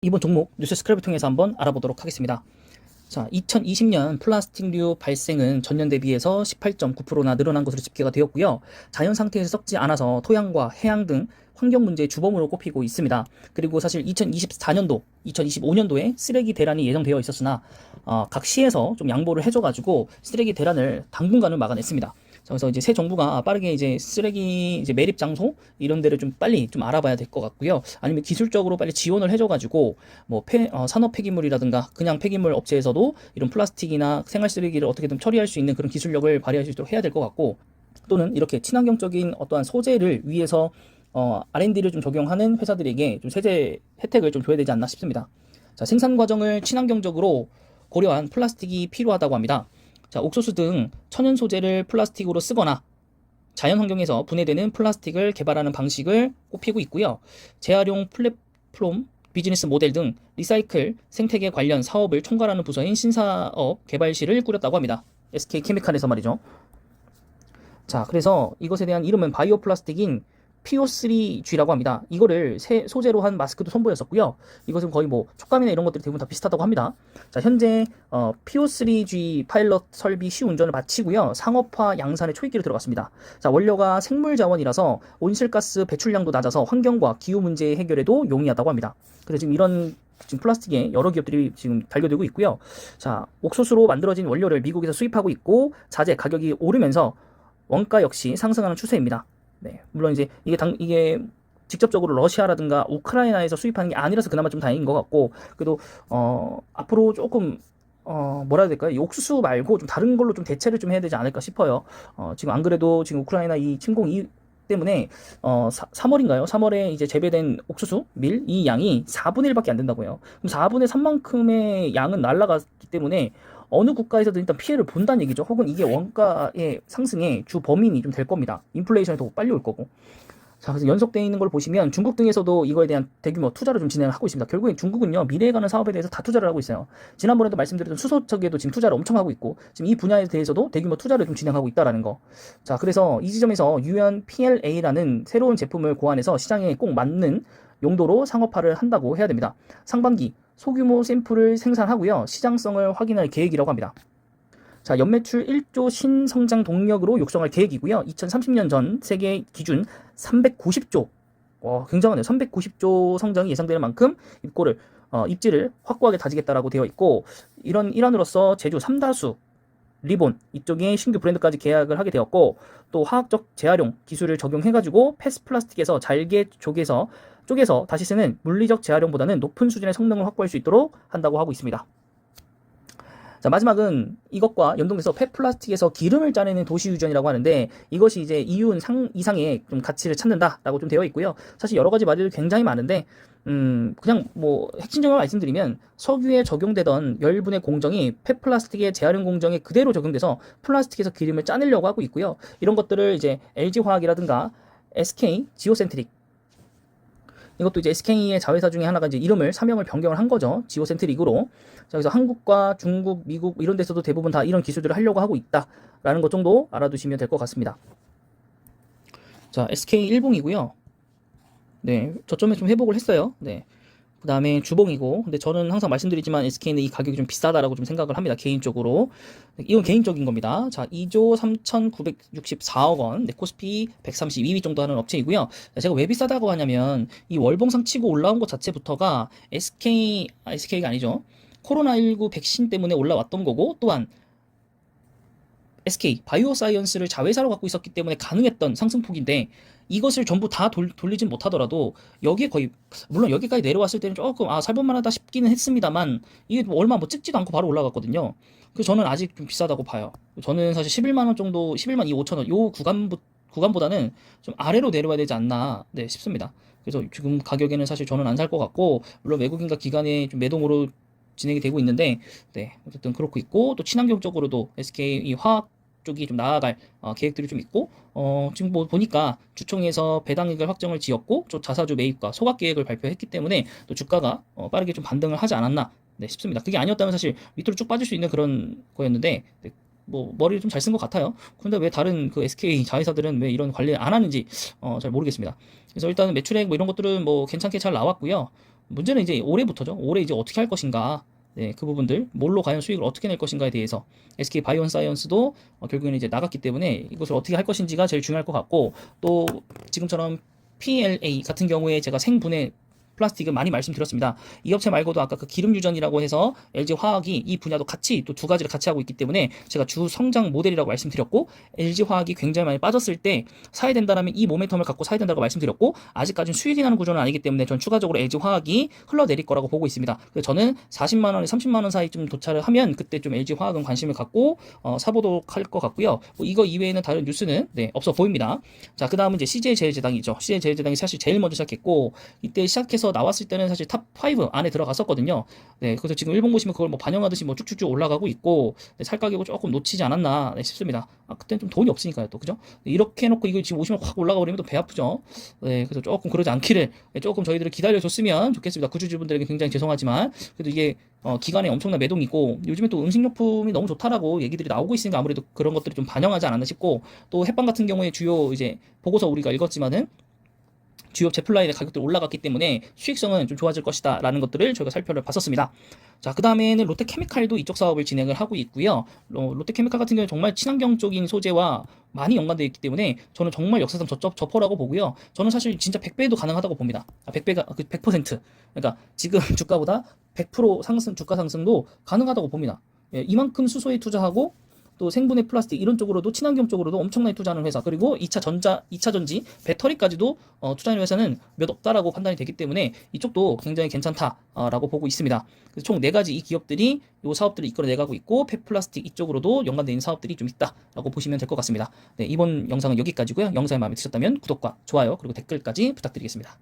이번 종목 뉴스 스크랩을 통해서 한번 알아보도록 하겠습니다. 자, 2020년 플라스틱류 발생은 전년 대비해서 18.9%나 늘어난 것으로 집계가 되었고요. 자연 상태에서 썩지 않아서 토양과 해양 등 환경 문제의 주범으로 꼽히고 있습니다. 그리고 사실 2024년도, 2025년도에 쓰레기 대란이 예정되어 있었으나 각 시에서 좀 양보를 해줘가지고 쓰레기 대란을 당분간은 막아냈습니다. 그래서 이제 새 정부가 빠르게 이제 쓰레기 이제 매립 장소 이런 데를 좀 빨리 좀 알아봐야 될 것 같고요. 아니면 기술적으로 빨리 지원을 해줘가지고 뭐 산업 폐기물이라든가 그냥 폐기물 업체에서도 이런 플라스틱이나 생활 쓰레기를 어떻게든 처리할 수 있는 그런 기술력을 발휘할 수 있도록 해야 될 것 같고, 또는 이렇게 친환경적인 어떠한 소재를 위해서 R&D를 좀 적용하는 회사들에게 좀 세제 혜택을 좀 줘야 되지 않나 싶습니다. 자, 생산 과정을 친환경적으로 고려한 플라스틱이 필요하다고 합니다. 자, 옥수수 등 천연 소재를 플라스틱으로 쓰거나 자연 환경에서 분해되는 플라스틱을 개발하는 방식을 꼽히고 있고요. 재활용 플랫폼 비즈니스 모델 등 리사이클 생태계 관련 사업을 총괄하는 부서인 신사업 개발실을 꾸렸다고 합니다. SK케미칼에서 말이죠. 자, 그래서 이것에 대한 이름은 바이오 플라스틱인 PO3G라고 합니다. 이거를 새 소재로 한 마스크도 선보였었고요. 이것은 거의 뭐 촉감이나 이런 것들이 대부분 다 비슷하다고 합니다. 자, 현재 PO3G 파일럿 설비 시운전을 마치고요. 상업화 양산에 초입기로 들어갔습니다. 자, 원료가 생물 자원이라서 온실가스 배출량도 낮아서 환경과 기후 문제 해결에도 용이하다고 합니다. 그래서 지금 플라스틱에 여러 기업들이 지금 달겨들고 있고요. 자, 옥수수로 만들어진 원료를 미국에서 수입하고 있고 자재 가격이 오르면서 원가 역시 상승하는 추세입니다. 네, 물론 이제 이게 직접적으로 러시아라든가 우크라이나에서 수입하는 게 아니라서 그나마 좀 다행인 것 같고, 그래도 앞으로 조금 뭐라 해야 될까요? 이 옥수수 말고 좀 다른 걸로 좀 대체를 좀 해야 되지 않을까 싶어요. 지금 안 그래도 지금 우크라이나 이 침공 때문에 3월인가요? 3월에 이제 재배된 옥수수 밀 이 양이 4분의 1밖에 안 된다고요. 그럼 4분의 3만큼의 양은 날아갔기 때문에 어느 국가에서도 일단 피해를 본다는 얘기죠. 혹은 이게 원가의 상승의 주 범인이 좀 될 겁니다. 인플레이션이 더 빨리 올 거고. 자, 그래서 연속되어 있는 걸 보시면 중국 등에서도 이거에 대한 대규모 투자를 좀 진행을 하고 있습니다. 결국엔 중국은요, 미래에 가는 사업에 대해서 다 투자를 하고 있어요. 지난번에도 말씀드렸던 수소 쪽에도 지금 투자를 엄청 하고 있고, 지금 이 분야에 대해서도 대규모 투자를 좀 진행하고 있다라는 거. 자, 그래서 이 지점에서 유연 PLA라는 새로운 제품을 고안해서 시장에 꼭 맞는 용도로 상업화를 한다고 해야 됩니다. 상반기 소규모 샘플을 생산하고요. 시장성을 확인할 계획이라고 합니다. 자, 연매출 1조 신성장 동력으로 육성할 계획이고요. 2030년 전 세계 기준 390조, 굉장하네요. 390조 성장이 예상되는 만큼 입지를 확고하게 다지겠다라고 되어 있고, 이런 일환으로서 제주 삼다수 리본 이쪽에 신규 브랜드까지 계약을 하게 되었고, 또 화학적 재활용 기술을 적용해가지고 패스 플라스틱에서 잘게 쪼개서 다시 쓰는 물리적 재활용보다는 높은 수준의 성능을 확보할 수 있도록 한다고 하고 있습니다. 자, 마지막은 이것과 연동해서 폐플라스틱에서 기름을 짜내는 도시유전이라고 하는데, 이것이 이제 이윤 이상의 좀 가치를 찾는다라고 좀 되어 있고요. 사실 여러 가지 말들이 굉장히 많은데, 그냥 뭐 핵심적으로 말씀드리면 석유에 적용되던 열분의 공정이 폐플라스틱의 재활용 공정에 그대로 적용돼서 플라스틱에서 기름을 짜내려고 하고 있고요. 이런 것들을 이제 LG화학이라든가 SK 지오센트릭, 이것도 이제 SK의 자회사 중에 하나가 이제 사명을 변경을 한 거죠. 지오센트릭으로. 자, 그래서 한국과 중국, 미국 이런 데서도 대부분 다 이런 기술들을 하려고 하고 있다라는 것 정도 알아두시면 될 것 같습니다. 자, SK 일봉이고요. 네, 저점에 좀 회복을 했어요. 네. 그 다음에 주봉이고, 근데 저는 항상 말씀드리지만 SK는 이 가격이 좀 비싸다라고 좀 생각을 합니다. 개인적으로. 이건 개인적인 겁니다. 자, 2조 3,964억 원, 네, 코스피 132위 정도 하는 업체이고요. 제가 왜 비싸다고 하냐면, 이 월봉상 치고 올라온 것 자체부터가 SK가 아니죠. 코로나19 백신 때문에 올라왔던 거고, 또한 SK 바이오사이언스를 자회사로 갖고 있었기 때문에 가능했던 상승폭인데, 이것을 전부 다 돌리진 못하더라도 여기에 거의, 물론 여기까지 내려왔을 때는 조금 살볼만하다 싶기는 했습니다만, 이게 뭐 얼마 뭐 찍지도 않고 바로 올라갔거든요. 그래서 저는 아직 좀 비싸다고 봐요. 저는 사실 11만 원 정도, 11만 2,5천 원 요 구간보다는 좀 아래로 내려와야 되지 않나, 네, 싶습니다. 그래서 지금 가격에는 사실 저는 안 살 것 같고, 물론 외국인과 기관의 좀 매동으로 진행이 되고 있는데, 네, 어쨌든 그렇고 있고, 또 친환경적으로도 SK 이 화학 쪽이 좀 나아갈 계획들이 좀 있고, 지금 뭐 보니까 주총에서 배당액을 확정을 지었고, 또 자사주 매입과 소각 계획을 발표했기 때문에 또 주가가 빠르게 좀 반등을 하지 않았나, 네, 싶습니다. 그게 아니었다면 사실 밑으로 쭉 빠질 수 있는 그런 거였는데, 네, 뭐 머리를 좀 잘 쓴 것 같아요. 근데 왜 다른 그 SK 자회사들은 왜 이런 관리를 안 하는지 잘 모르겠습니다. 그래서 일단은 매출액 뭐 이런 것들은 뭐 괜찮게 잘 나왔고요. 문제는 이제 올해부터죠. 올해 이제 어떻게 할 것인가. 네, 그 부분들 뭘로 과연 수익을 어떻게 낼 것인가에 대해서 SK 바이오사이언스도 결국에는 이제 나갔기 때문에 이것을 어떻게 할 것인지가 제일 중요할 것 같고, 또 지금처럼 PLA 같은 경우에 제가 생분해 플라스틱은 많이 말씀드렸습니다. 이 업체 말고도 아까 그 기름 유전이라고 해서 LG화학이 이 분야도 같이 또 두 가지를 같이 하고 있기 때문에 제가 주 성장 모델이라고 말씀드렸고, LG화학이 굉장히 많이 빠졌을 때 사야 된다라면 이 모멘텀을 갖고 사야 된다고 말씀드렸고, 아직까지는 수익이 나는 구조는 아니기 때문에 전 추가적으로 LG화학이 흘러내릴 거라고 보고 있습니다. 그래서 저는 40만 원에 30만 원 사이 좀 도착을 하면 그때 좀 LG화학은 관심을 갖고 사보도록 할 것 같고요. 뭐 이거 이외에는 다른 뉴스는 없어 보입니다. 자, 그 다음은 이제 CJ제일제당이죠. CJ제일제당이 사실 제일 먼저 시작했고, 이때 시작해서 나왔을 때는 사실 탑5 안에 들어갔었거든요. 네, 그래서 지금 일본 보시면 그걸 뭐 반영하듯이 뭐 쭉쭉쭉 올라가고 있고, 네, 살 가격을 조금 놓치지 않았나 싶습니다. 그때는 좀 돈이 없으니까요, 또 그죠? 네, 이렇게 해놓고 이거 지금 오시면 확 올라가 버리면 또 배 아프죠. 네, 그래서 조금 그러지 않기를 조금 저희들을 기다려줬으면 좋겠습니다. 구주주분들에게 굉장히 죄송하지만 그래도 이게 기간에 엄청난 매동이고, 요즘에 또 음식료품이 너무 좋다라고 얘기들이 나오고 있으니까 아무래도 그런 것들이 좀 반영하지 않았나 싶고, 또 햇반 같은 경우에 주요 이제 보고서 우리가 읽었지만은 주요 제품 라인의 가격들이 올라갔기 때문에 수익성은 좀 좋아질 것이다 라는 것들을 저희가 살펴봤었습니다. 자, 그 다음에는 롯데케미칼도 이쪽 사업을 진행을 하고 있고요. 롯데케미칼 같은 경우는 정말 친환경적인 소재와 많이 연관되어 있기 때문에 저는 정말 역사상 저퍼라고 보고요. 저는 사실 진짜 100배도 가능하다고 봅니다. 100배가 100%. 그러니까 지금 주가보다 100% 상승, 주가 상승도 가능하다고 봅니다. 예, 이만큼 수소에 투자하고 또 생분해 플라스틱 이런 쪽으로도, 친환경 쪽으로도 엄청나게 투자하는 회사, 그리고 2차 전지, 배터리까지도 투자하는 회사는 몇 없다라고 판단이 되기 때문에 이쪽도 굉장히 괜찮다라고 보고 있습니다. 그래서 총 4가지 이 기업들이 이 사업들을 이끌어내가고 있고, 폐플라스틱 이쪽으로도 연관되어 있는 사업들이 좀 있다라고 보시면 될 것 같습니다. 네, 이번 영상은 여기까지고요. 영상이 마음에 드셨다면 구독과 좋아요 그리고 댓글까지 부탁드리겠습니다.